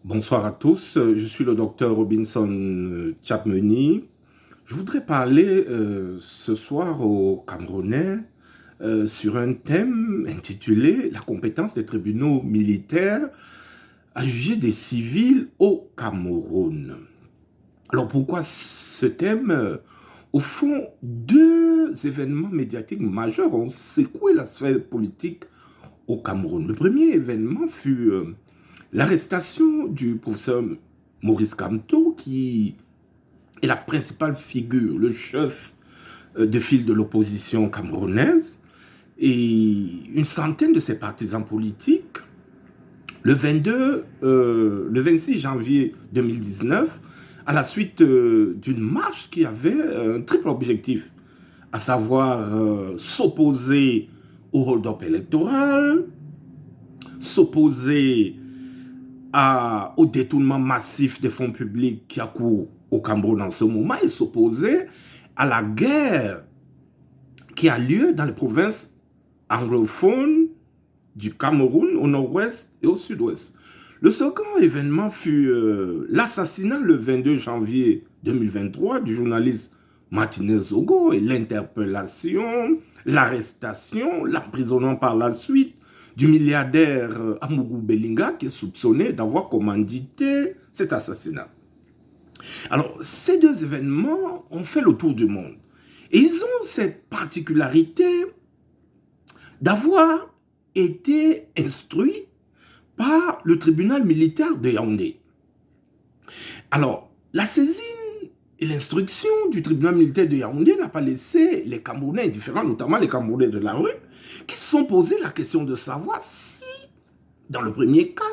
Bonsoir à tous, je suis le docteur Robinson Chapmeni. Je voudrais parler ce soir aux Camerounais sur un thème intitulé « La compétence des tribunaux militaires à juger des civils au Cameroun ». Alors pourquoi ce thème? Au fond, deux événements médiatiques majeurs ont secoué la sphère politique au Cameroun. Le premier événement fut l'arrestation du professeur Maurice Kamto, qui est la principale figure, le chef de file de l'opposition camerounaise, et une centaine de ses partisans politiques, le 26 janvier 2019, à la suite d'une marche qui avait un triple objectif, à savoir s'opposer au hold-up électoral, s'opposer au détournement massif des fonds publics qui a cours au Cameroun en ce moment et s'opposer à la guerre qui a lieu dans les provinces anglophones du Cameroun au nord-ouest et au sud-ouest. Le second événement fut l'assassinat le 22 janvier 2023 du journaliste Martinez Zogo et l'interpellation, l'arrestation, l'emprisonnement par la suite du milliardaire Amougou Bellinga qui est soupçonné d'avoir commandité cet assassinat. Alors, ces deux événements ont fait le tour du monde. Et ils ont cette particularité d'avoir été instruits par le tribunal militaire de Yaoundé. Alors, la saisine et l'instruction du tribunal militaire de Yaoundé n'a pas laissé les Camerounais indifférents, notamment les Camerounais de la rue, qui se sont posé la question de savoir si, dans le premier cas,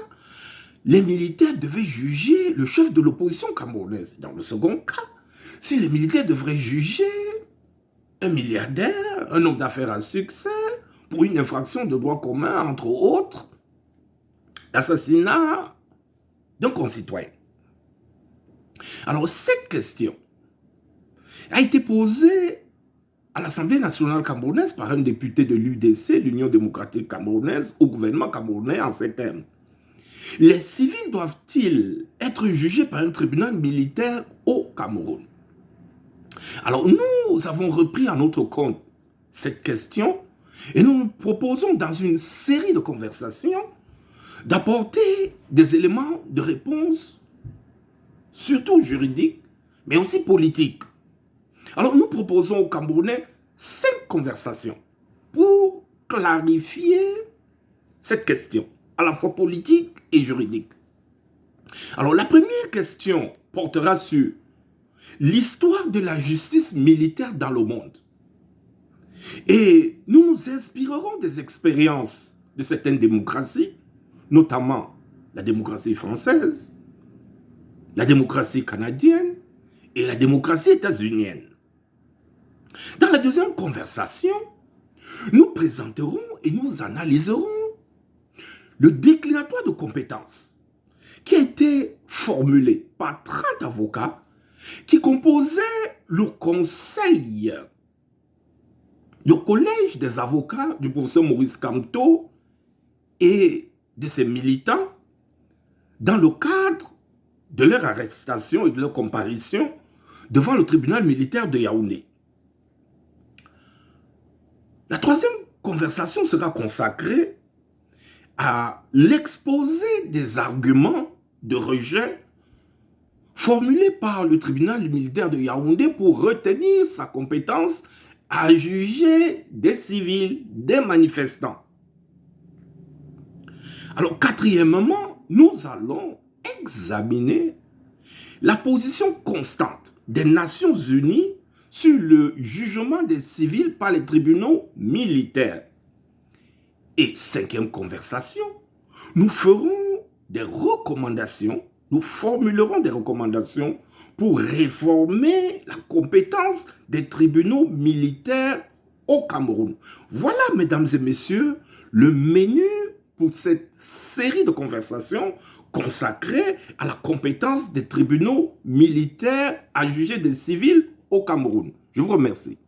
les militaires devaient juger le chef de l'opposition camerounaise. Dans le second cas, si les militaires devraient juger un milliardaire, un homme d'affaires à succès, pour une infraction de droit commun, entre autres, l'assassinat d'un concitoyen. Alors, cette question a été posée à l'Assemblée nationale camerounaise par un député de l'UDC, l'Union démocratique camerounaise, au gouvernement camerounais en ces termes. Les civils doivent-ils être jugés par un tribunal militaire au Cameroun? Alors, nous avons repris à notre compte cette question et nous nous proposons dans une série de conversations d'apporter des éléments de réponse, surtout juridiques, mais aussi politiques. Alors, nous proposons aux Camerounais 5 conversations pour clarifier cette question, à la fois politique et juridique. Alors, la première question portera sur l'histoire de la justice militaire dans le monde. Et nous nous inspirerons des expériences de certaines démocraties, notamment la démocratie française, la démocratie canadienne et la démocratie états-unienne. Dans la deuxième conversation, nous présenterons et nous analyserons le déclinatoire de compétences qui a été formulé par 30 avocats qui composaient le conseil, le collège des avocats du professeur Maurice Kamto et de ses militants dans le cadre de leur arrestation et de leur comparution devant le tribunal militaire de Yaoundé. La troisième conversation sera consacrée à l'exposé des arguments de rejet formulés par le tribunal militaire de Yaoundé pour retenir sa compétence à juger des civils, des manifestants. Alors, quatrièmement, nous allons examiner la position constante des Nations Unies sur le jugement des civils par les tribunaux militaires. Et cinquième conversation, nous ferons des recommandations, nous formulerons des recommandations pour réformer la compétence des tribunaux militaires au Cameroun. Voilà, mesdames et messieurs, le menu pour cette série de conversations consacrée à la compétence des tribunaux militaires à juger des civils au Cameroun. Je vous remercie.